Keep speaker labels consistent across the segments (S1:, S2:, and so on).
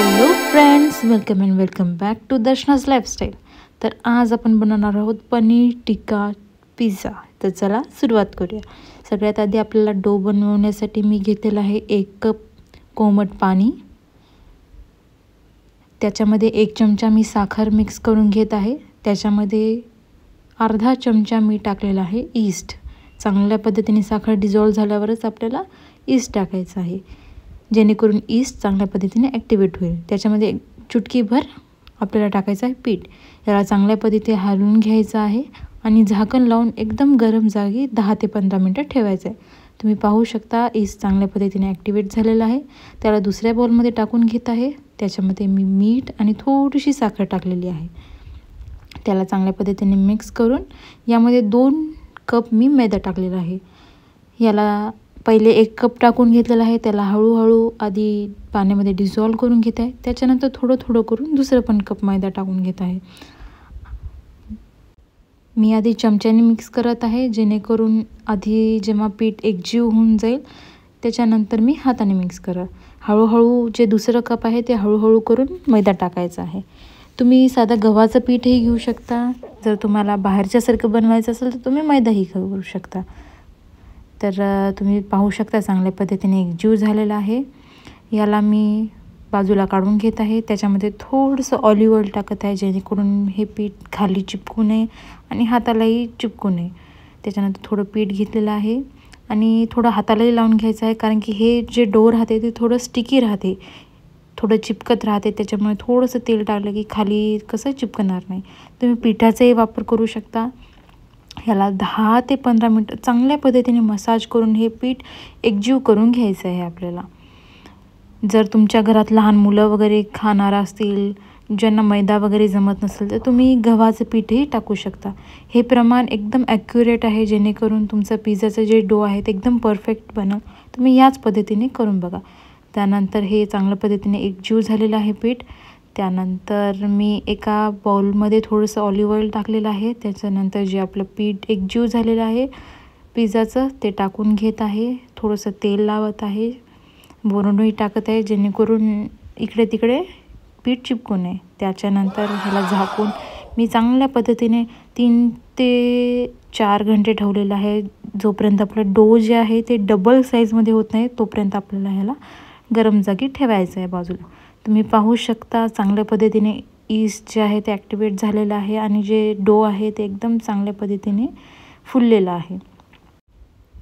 S1: Hello friends, welcome back to Darshana's lifestyle. तर आज आपण बनवणार आहोत पनीर टिक्का पिझ्झा. तर चला सुरुवात करूया. सगळ्यात आधी आपल्याला डो बनवण्यासाठी मी घेतलेला आहे 1 कप कोमट पाणी. त्याच्यामध्ये 1 चमचा मी साखर मिक्स करून घेत आहे. त्याच्यामध्ये अर्धा चमचा मी टाकलेला आहे ईस्ट. चांगल्या पद्धतीने साखर डिझॉल्व झाल्यावरच आपल्याला ईस्ट टाकायचं आहे, जेणेकरून ईस्ट चांगल्या पद्धतीने ॲक्टिवेट होईल. त्याच्यामध्ये 1 चुटकीभर आपल्याला टाकायचं आहे पीठ. याला चांगल्या पद्धतीने हलवून घ्यायचं आहे आणि झाकण लावून एकदम गरम जागी 10 ते 15 मिनटं ठेवायचं आहे. तुम्ही पाहू शकता ईस्ट चांगल्या पद्धतीने ॲक्टिवेट झालेला आहे. त्याला दुसऱ्या बाउलमध्ये टाकून घेत आहे. त्याच्यामध्ये मी मीठ आणि थोडीशी साखर टाकलेली आहे. त्याला चांगल्या पद्धतीने मिक्स करून यामध्ये 2 कप मी मैदा टाकलेला आहे. याला पहिले 1 कप टाकून घेतलेला आहे. त्याला हळूहळू आधी पाण्यामध्ये डिझॉल्व करून घेत आहे. त्याच्यानंतर थोडं करून दुसरं पण कप मैदा टाकून घेत आहे. मी आधी चमच्याने मिक्स करत आहे, जेणेकरून आधी जेव्हा पीठ एकजीव होऊन जाईल त्याच्यानंतर मी हाताने मिक्स करा. हळूहळू जे दुसरं कप आहे ते हळूहळू करून मैदा टाकायचा आहे. तुम्ही साधं गव्हाचं पीठही घेऊ शकता. जर तुम्हाला बाहेरच्यासारखं बनवायचं असेल तर तुम्ही मैदाही करू शकता. तर तुम्ही पाहू शकता चांगल्या पद्धतीने एकजीव झालेला आहे. याला मी बाजूला काढून घेत आहे. त्याच्यामध्ये थोडंसं ऑलिव्ह ऑइल टाकत आहे, जेणेकरून हे पीठ खाली चिपकू नये आणि हातालाही चिपकू नये. त्याच्यानंतर थोडं पीठ घेतलेलं आहे आणि थोडं हातालाही लावून घ्यायचं आहे, कारण की हे जे डो राहते ते थोडं स्टिकी राहते, थोडं चिपकत राहते. त्याच्यामुळे थोडंसं तेल टाकलं की खाली कसं चिपकणार नाही. तुम्ही पिठाचाही वापर करू शकता. ह्याला 10 ते 15 मिनटं चांगल्या पद्धतीने मसाज करून हे पीठ एकजीव करून घ्यायचं आहे आपल्याला. जर तुमच्या घरात लहान मुलं वगैरे खाणार असतील, ज्यांना मैदा वगैरे जमत नसेल, तर तुम्ही गव्हाचं पीठही टाकू शकता. हे प्रमाण एकदम ॲक्युरेट आहे, जेणेकरून तुमचं पिझ्झाचं जे डो आहे ते एकदम परफेक्ट बनेल. तुम्ही याच पद्धतीने करून बघा. त्यानंतर हे चांगल्या पद्धतीने एकजीव झालेलं आहे पीठ. त्यानंतर मी एका बाउलमध्ये थोडंसं ऑलिव्ह ऑइल टाकलेलं आहे. त्याच्यानंतर जे आपलं पीठ एकजीव झालेलं आहे पिझ्झाचं ते टाकून घेत आहे. थोडंसं तेल लावत आहे, वरूनही टाकत आहे, जेणेकरून इकडे तिकडे पीठ चिपकू नये. त्याच्यानंतर ह्याला झाकून मी चांगल्या पद्धतीने 3 ते 4 घंटे ठेवलेलं आहे. जोपर्यंत आपलं डो जे आहे ते डबल साईजमध्ये होत नाही तोपर्यंत आपल्याला ह्याला गरम जागी ठेवायचं आहे बाजूला. तुम्ही पाहू शकता चांगल्या पद्धतीने ईस्ट जे आहे ते ॲक्टिवेट झालेलं आहे आणि जे डो आहे ते एकदम चांगल्या पद्धतीने फुललेलं आहे.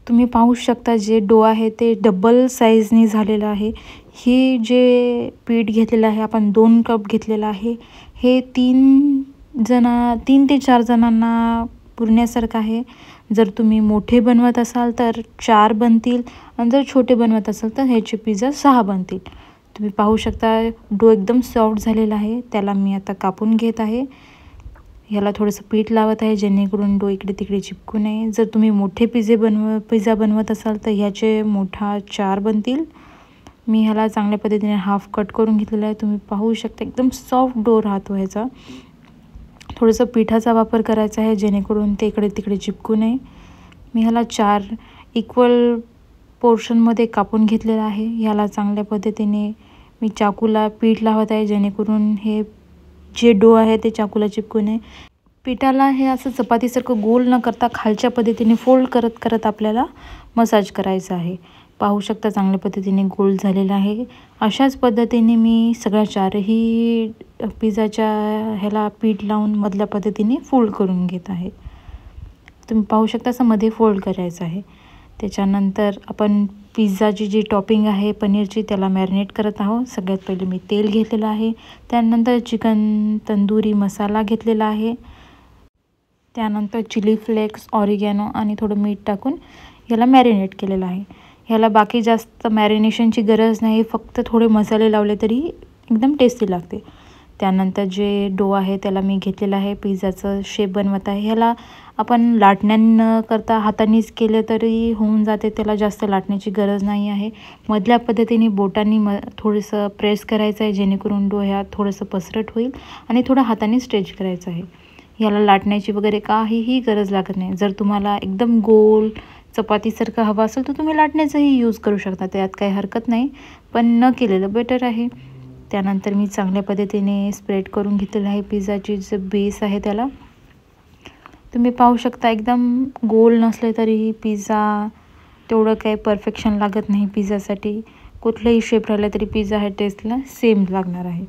S1: तुम्ही पाहू शकता जे डो आहे ते डबल साईजनी झालेलं आहे. हे जे पीठ घेतलेलं आहे आपण 2 कप घेतलेलं आहे. हे 3 ते 4 जणांना पुरण्यासारखं आहे. जर तुम्ही मोठे बनवत असाल तर 4 बनतील आणि जर छोटे बनवत असाल तर ह्याचे पिझ्झा 6 बनतील. तुम्ही पाहू शकता डो एकदम सॉफ्ट झालेला आहे. त्याला मी आता कापून घेत आहे. ह्याला थोडंसं पीठ लावत आहे, जेणेकरून डो इकडे तिकडे चिपकू नये. जर तुम्ही मोठे पिझ्झा बनवत असाल तर ह्याचे मोठा 4 बनतील. मी ह्याला चांगल्या पद्धतीने हाफ कट करून घेतलेला आहे. तुम्ही पाहू शकता एकदम सॉफ्ट डो राहतो ह्याचा. थोडंसं पिठाचा वापर करायचा आहे, जेणेकरून ते इकडे तिकडे चिपकू नये. मी ह्याला 4 इक्वल पोर्शनमध्ये कापून घेतलेलं आहे. ह्याला चांगल्या पद्धतीने मी चाकूला पीठ लावत आहे, जेणेकरून हे जे डो आहे ते चाकूला चिपकू नये. पिठाला हे असं चपातीसारखं गोल न करता खालच्या पद्धतीने फोल्ड करत आपल्याला मसाज करायचं आहे. पाहू शकता चांगल्या पद्धतीने गोल झालेला आहे. अशाच पद्धतीने मी सगळ्या 4ही पिझ्झाच्या ह्याला पीठ लावून मधल्या पद्धतीने फोल्ड करून घेत आहे. तुम्ही पाहू शकता असं मध्ये फोल्ड करायचं आहे. त्याच्यानंतर आपण पिझ्झाची जी टॉपिंग आहे पनीरची त्याला मॅरिनेट करत आहोत. सगळ्यात पहिले मी तेल घेतलेलं आहे. त्यानंतर चिकन तंदुरी मसाला घेतलेला आहे. त्यानंतर चिली फ्लेक्स, ऑरिगॅनो आणि थोडं मीठ टाकून याला मॅरिनेट केलेलं आहे. ह्याला बाकी जास्त मॅरिनेशनची गरज नाही, फक्त थोडे मसाले लावले तरी एकदम टेस्टी लागते. त्यानंतर जे डो आहे त्याला मी घेतलेलं आहे, पिझ्झाचं शेप बनवत आहे. ह्याला आपण लाटण्यानं न करता हातानेच केलं तरी होऊन जाते, त्याला जास्त लाटण्याची गरज नाही आहे. मधल्या पद्धतीने बोटांनी थोडंसं प्रेस करायचं आहे, जेणेकरून डो ह्या थोडंसं पसरट होईल आणि थोडं हाताने स्ट्रेच करायचं आहे. ह्याला लाटण्याची वगैरे काहीही गरज लागत नाही. जर तुम्हाला एकदम गोल चपातीसारखं हवं असेल तर तुम्ही लाटण्याचाही यूज करू शकता, त्यात काही हरकत नाही, पण न केलेलं बेटर आहे. त्यानंतर मी चांगल्या पद्धतीने स्प्रेड करून घेतलेलं आहे पिझ्झाची जो बेस आहे त्याला. तुम्ही पाहू शकता एकदम गोल नसले तरीही पिझ्झा तेवढं काही परफेक्शन लागत नाही पिझ्झासाठी. कुठलाही शेप राहिला तरी पिझ्झा ह्या टेस्टला सेम लागणार आहे.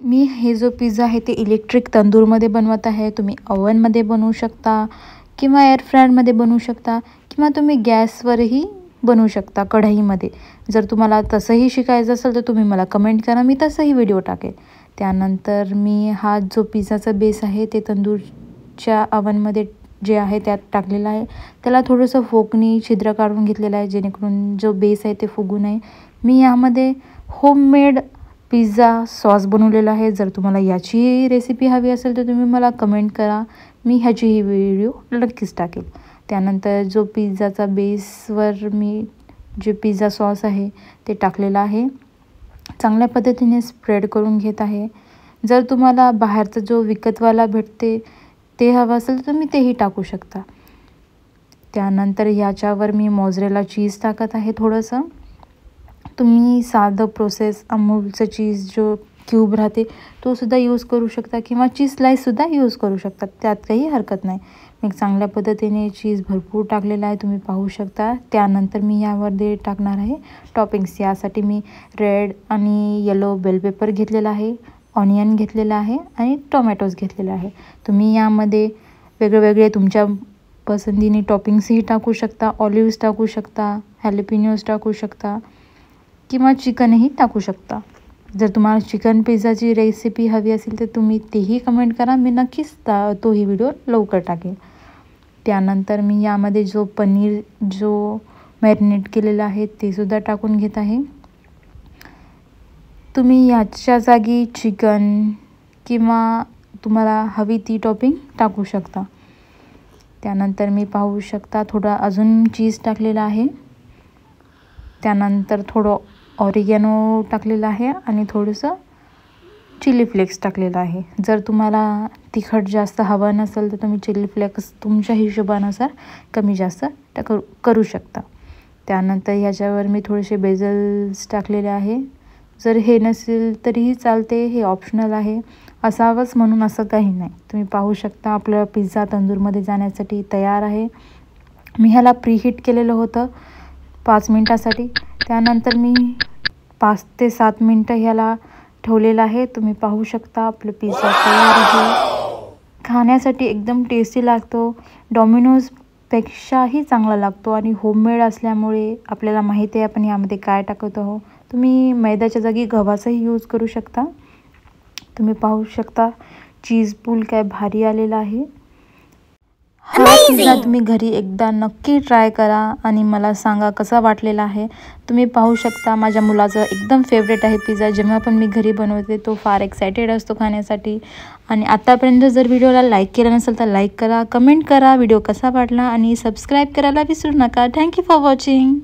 S1: मी हे जो पिझ्झा आहे ते इलेक्ट्रिक तंदूरमध्ये बनवत आहे. तुम्ही ओव्हनमध्ये बनवू शकता किंवा एअर फ्रायरमध्ये बनवू शकता किंवा तुम्ही गॅसवरही बनवू शकता कढईमध्ये. जर तुम्हाला तसंही शिकायचं असेल तर तुम्ही मला कमेंट करा, मी तसंही व्हिडिओ टाकेल. त्यानंतर मी हा जो पिझ्झाचा बेस आहे ते तंदूरच्या ओव्हनमध्ये जे आहे त्यात टाकलेलं आहे. त्याला थोडंसं फोकनी छिद्र काढून घेतलेलं आहे जेणेकरून जो बेस आहे ते फुगू नये. मी यामध्ये होममेड पिझ्झा सॉस बनवलेला आहे. जर तुम्हाला याची रेसिपी हवी असेल तर तुम्ही मला कमेंट करा, मी ह्याचीही व्हिडिओ नक्कीच टाकेल. त्यानंतर जो पिझ्झाचा बेसवर मी जे पिझ्झा सॉस आहे ते टाकलेलं आहे. चांगल्या पद्धतीने स्प्रेड करून घेत आहे. जर तुम्हाला बाहेरचा जो विकतवाला भेटते ते हवं असेल तर तुम्ही तेही टाकू शकता. त्यानंतर ह्याच्यावर मी मोझरेला चीज टाकत आहे थोडंसं. तुम्ही साधं प्रोसेस अमूलचं चीज जो क्यूब राहते तो सुद्धा यूज करू शकता किंवा चीज स्लाईससुद्धा यूज करू शकता, त्यात काही हरकत नाही. मी चांगल्या पद्धतीने चीज भरपूर टाकलेला आहे, तुम्ही पाहू शकता. त्यानंतर मी यामध्ये टाकणार आहे टॉपिंग्स. यासाठी मी रेड आणि येलो बेल पेपर घेतलेला आहे, ऑनियन घेतलेला आहे आणि टोमॅटोज घेतलेला आहे. तुम्ही यामध्ये वेगवेगळे तुमच्या पसंतीने टॉपिंग्सही टाकू शकता. ऑलिव्हज टाकू शकता, हॅलिपिनोज टाकू शकता किंवा चिकनही टाकू शकता. जर तुम्हाला चिकन पिझ्झाची रेसिपी हवी असेल तर तुम्ही तेही कमेंट करा, मी नक्कीच तोही व्हिडिओ लवकर टाकेल. त्यानंतर मी यामध्ये जो पनीर जो मॅरिनेट केलेला आहे ते सुद्धा टाकून घेत आहे. तुम्ही याच्या जागी चिकन किंवा तुम्हाला हवी ती टॉपिंग टाकू शकता. त्यानंतर मी पाहू शकता थोडं अजून चीज टाकलेलं आहे. त्यानंतर थोडं ऑरिगॅनो टाकलेलं आहे आणि थोडंसं चिली फ्लेक्स टाकलेलं आहे. जर तुम्हाला तिखट जास्त हवं नसेल तर तुम्ही चिली फ्लेक्स तुमच्या हिशोबानुसार कमी जास्त करू शकता. त्यानंतर ह्याच्यावर मी थोडेसे बेजल्स टाकलेले आहे. जर हे नसेल तरीही चालते, हे ऑप्शनल आहे. असावंच म्हणून असं काही नाही. तुम्ही पाहू शकता आपलं पिझ्झा तंदूरमध्ये जाण्यासाठी तयार आहे. मी ह्याला प्रीहीट केलेलं होतं 5 मिनटासाठी. त्यानंतर मी 5 ते 7 मिनटं ह्याला ठेवलेलं आहे. तुम्ही पाहू शकता आपलं पिझ्झा तयार आहे. खाण्यासाठी एकदम टेस्टी लागतो, डॉमिनोजपेक्षाही चांगला लागतो आणि होममेड असल्यामुळे आपल्याला माहिती आहे आपण यामध्ये काय टाकत आहोत. तुम्ही मैद्याच्या जागी गव्हाचाही यूज करू शकता. तुम्ही पाहू शकता चीज पूल काय भारी आलेला आहे. हा पिझ्झा तुम्ही घरी एकदा नक्की ट्राय करा आणि मला सांगा कसा वाटलेला आहे. तुम्ही पाहू शकता माझ्या मुलाचं एकदम फेवरेट आहे पिझ्झा. जेव्हा पण मी घरी बनवते तो फार एक्सायटेड असतो खाण्यासाठी. आणि आतापर्यंत जर व्हिडिओला लाईक केला नसेल तर लाईक करा, कमेंट करा व्हिडिओ कसा वाटला आणि सबस्क्राईब करायला विसरू नका. Thank you for watching.